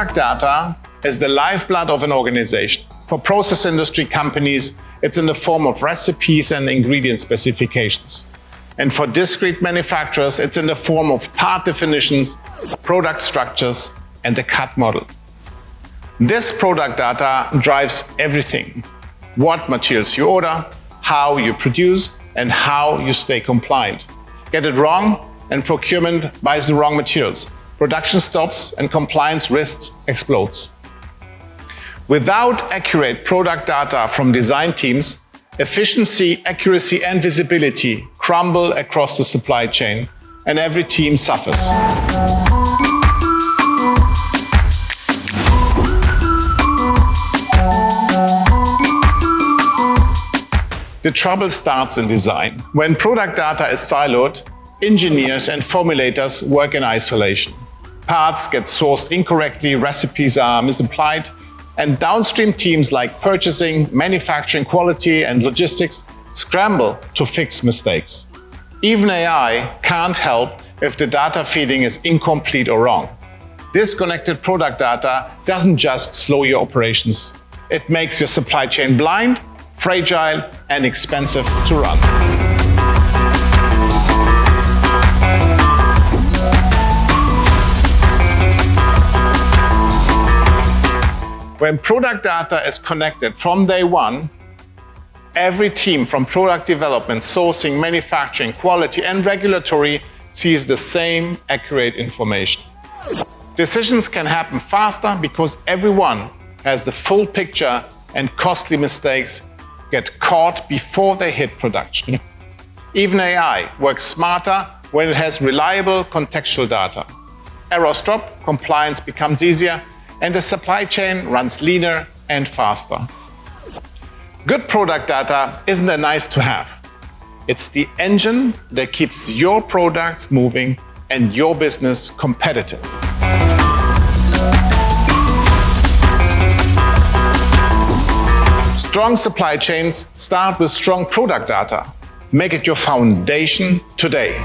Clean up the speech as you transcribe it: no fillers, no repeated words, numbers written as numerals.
Product data is the lifeblood of an organization. For process industry companies, it's in the form of recipes and ingredient specifications. And for discrete manufacturers, it's in the form of part definitions, product structures, and the cut model. This product data drives everything. What materials you order, how you produce, and how you stay compliant. Get it wrong, and procurement buys the wrong materials. Production stops and compliance risks explodes. Without accurate product data from design teams, efficiency, accuracy, and visibility crumble across the supply chain, and every team suffers. The trouble starts in design. When product data is siloed, engineers and formulators work in isolation. Parts get sourced incorrectly, recipes are misapplied, and downstream teams like purchasing, manufacturing, quality, and logistics scramble to fix mistakes. Even AI can't help if the data feeding is incomplete or wrong. Disconnected product data doesn't just slow your operations. It makes your supply chain blind, fragile, and expensive to run. When product data is connected from day one, every team from product development, sourcing, manufacturing, quality, and regulatory sees the same accurate information. Decisions can happen faster because everyone has the full picture, and costly mistakes get caught before they hit production. Even AI works smarter when it has reliable contextual data. Errors drop, compliance becomes easier, and the supply chain runs leaner and faster. Good product data isn't a nice to have. It's the engine that keeps your products moving and your business competitive. Strong supply chains start with strong product data. Make it your foundation today.